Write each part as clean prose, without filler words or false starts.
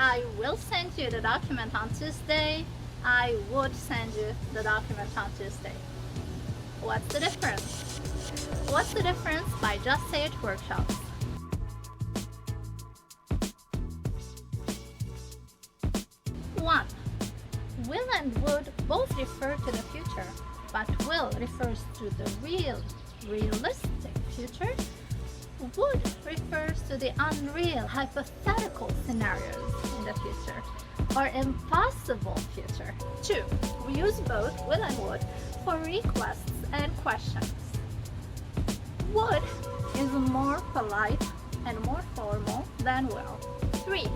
I will send you the document on Tuesday. I would send you the document on Tuesday. What's the difference? What's the difference by Just Say It workshops? One, will and would both refer to the future, but will refers to the realistic future. Would refers to the unreal, hypothetical scenarios in the future, or impossible future. 2. We use both will and would for requests and questions. Would is more polite and more formal than will. 3.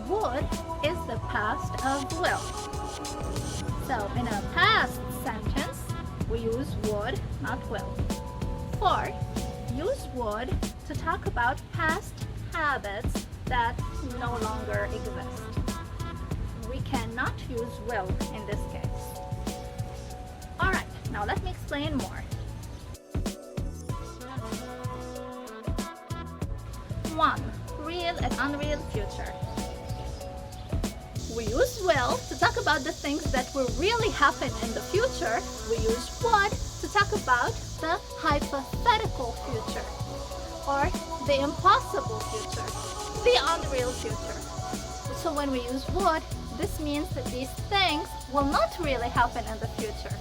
Would is the past of will. So in a past sentence, we use would, not will. 4. Use would to talk about past habits that no longer exist. We cannot use will in this case. Alright, now let me explain more. 1. Real and unreal future. We use will to talk about the things that will really happen in the future. We use would to talk about the hypothetical future, or the impossible future, the unreal future. So when we use would, this means that these things will not really happen in the future.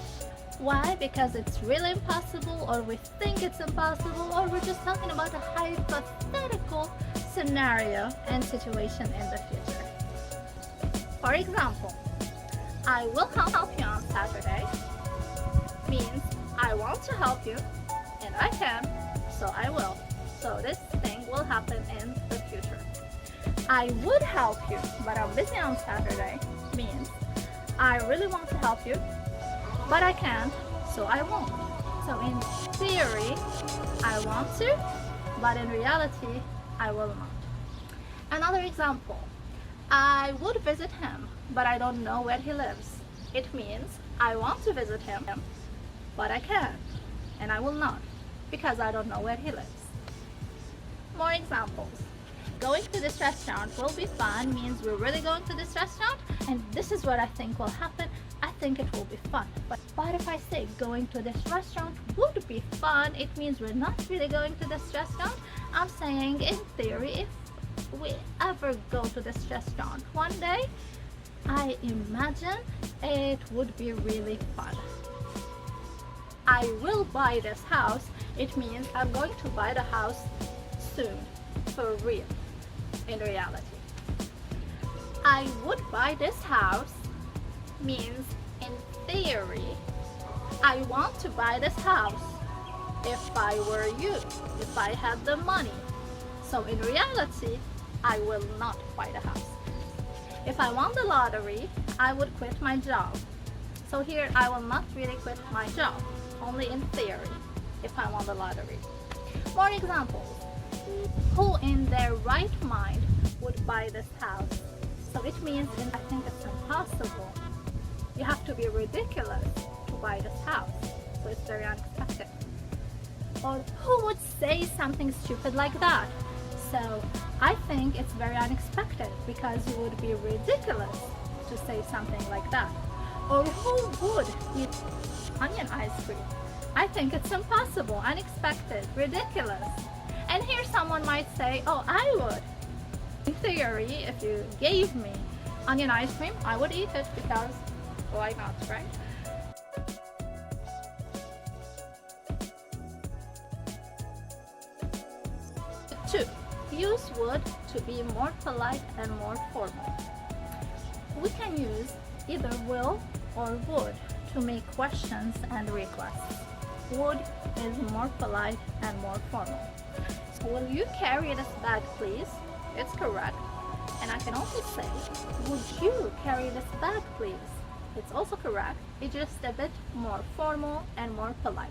Why? Because it's really impossible, or we think it's impossible, or we're just talking about a hypothetical scenario and situation in the future. For example, I will help you on Saturday means I want to help you and I can, so I will. So this thing will happen in the future. I would help you, but I'm busy on Saturday means I really want to help you, but I can't, so I won't. So in theory, I want to, but in reality, I will not. Another example. I would visit him, but I don't know where he lives. It means I want to visit him, but I can't, and I will not, because I don't know where he lives. More examples. Going to this restaurant will be fun means we're really going to this restaurant, and this is what I think will happen. I think it will be fun. But if I say going to this restaurant would be fun, it means we're not really going to this restaurant. I'm saying in theory, if we ever go to this restaurant one day, I imagine it would be really fun. I will buy this house. It means I'm going to buy the house soon, for real, in reality. I would buy this house means in theory, I want to buy this house if I were you, if I had the money. So in reality, I will not buy the house. If I won the lottery, I would quit my job. So here, I will not really quit my job, only in theory, if I won the lottery. More examples. Who in their right mind would buy this house? So it means, I think it's impossible. You have to be ridiculous to buy this house. So it's very unexpected. Or who would say something stupid like that? So I think it's very unexpected because you would be ridiculous to say something like that. Or who would eat onion ice cream? I think it's impossible, unexpected, ridiculous. And here someone might say, oh, I would. In theory, if you gave me onion ice cream, I would eat it because why not, right? Two, use would to be more polite and more formal. We can use either will or would to make questions and requests. Would is more polite and more formal. So will you carry this bag, please? It's correct. And I can also say, would you carry this bag, please? It's also correct. It's just a bit more formal and more polite.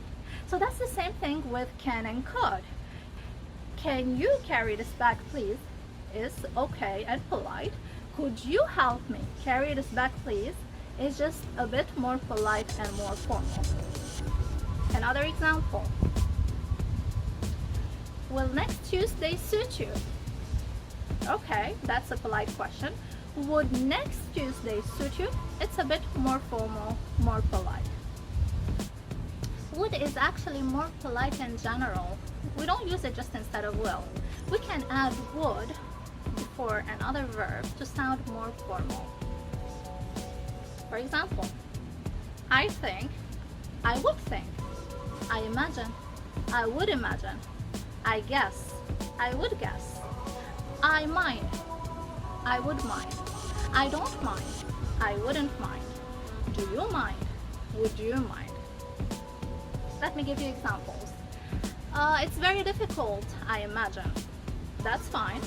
So that's the same thing with can and could. Can you carry this bag, please? Is okay and polite. Could you help me carry this bag, please? Is just a bit more polite and more formal. Another example. Will next Tuesday suit you? Okay, that's a polite question. Would next Tuesday suit you? It's a bit more formal, more polite. Would is actually more polite in general. We don't use it just instead of will. We can add would before another verb to sound more formal. For example, I think, I would think, I imagine, I would imagine, I guess, I would guess, I mind, I would mind, I don't mind, I wouldn't mind, do you mind, would you mind? Let me give you examples. It's very difficult, I imagine. That's fine.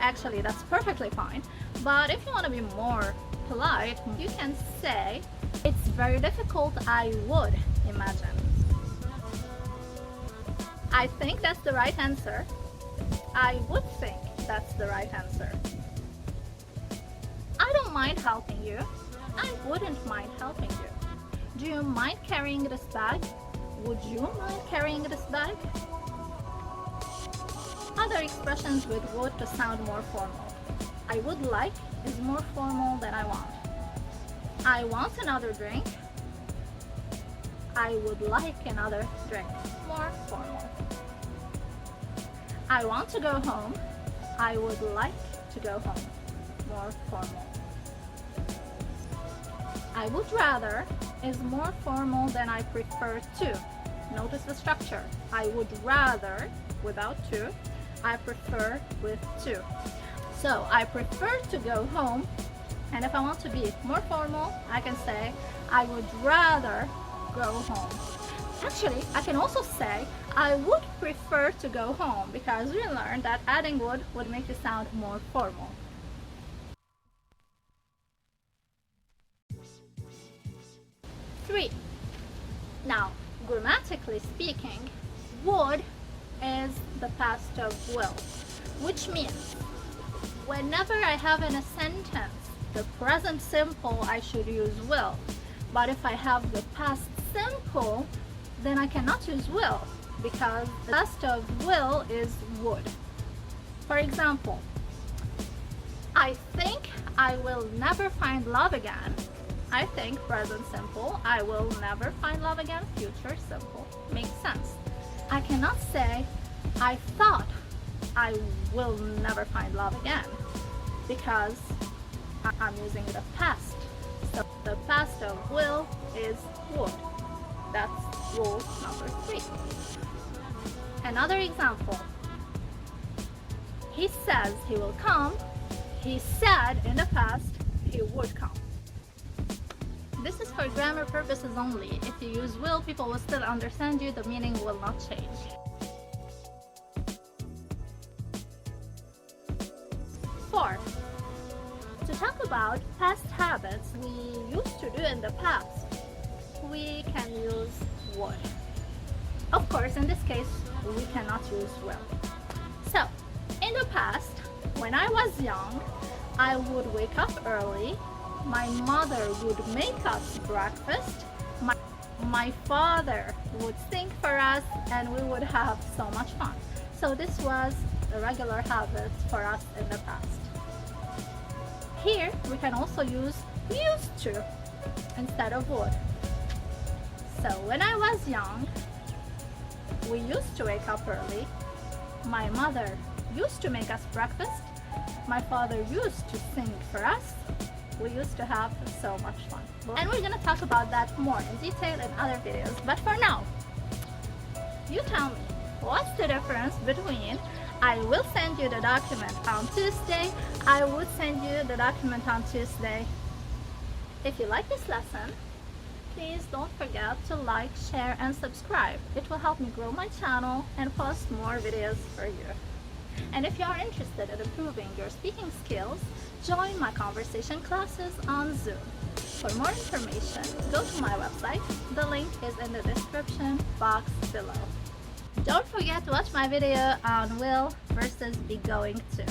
Actually, that's perfectly fine. But if you want to be more polite, you can say, it's very difficult, I would imagine. I think that's the right answer. I would think that's the right answer. I don't mind helping you. I wouldn't mind helping you. Do you mind carrying this bag? Would you mind carrying this bag? Other expressions with would to sound more formal. I would like is more formal than I want. I want another drink. I would like another drink. More formal. I want to go home. I would like to go home. More formal. I would rather is more formal than I prefer to. Notice the structure. I would rather without to. I prefer with to. So I prefer to go home, and if I want to be more formal, I can say I would rather go home. Actually, I can also say I would prefer to go home, because we learned that adding would make it sound more formal. Three. Now, grammatically speaking, would is the past of will, which means whenever I have in a sentence the present simple, I should use will. But if I have the past simple, then I cannot use will, because the past of will is would. For example, I think I will never find love again. I think present simple, I will never find love again. Future simple makes sense. I cannot say I thought I will never find love again, because I'm using the past. So the past of will is would. That's rule number 3. Another example. He says he will come. He said in the past he would come. This is for grammar purposes only. If you use will, people will still understand you. The meaning will not change. 4. To talk about past habits we used to do in the past, we can use would. Of course, in this case, we cannot use will. So, in the past, when I was young, I would wake up early. My mother would make us breakfast. My father would sing for us, and we would have so much fun. So this was a regular habit for us in the past. Here, we can also use used to instead of would. So when I was young, we used to wake up early. My mother used to make us breakfast. My father used to sing for us. We used to have so much fun. And we're going to talk about that more in detail in other videos. But for now, you tell me, what's the difference between I will send you the document on Tuesday, I would send you the document on Tuesday? If you like this lesson, please don't forget to like, share, and subscribe. It will help me grow my channel and post more videos for you. And if you are interested in improving your speaking skills, join my conversation classes on Zoom. For more information, go to my website. The link is in the description box below. Don't forget to watch my video on will versus be going to.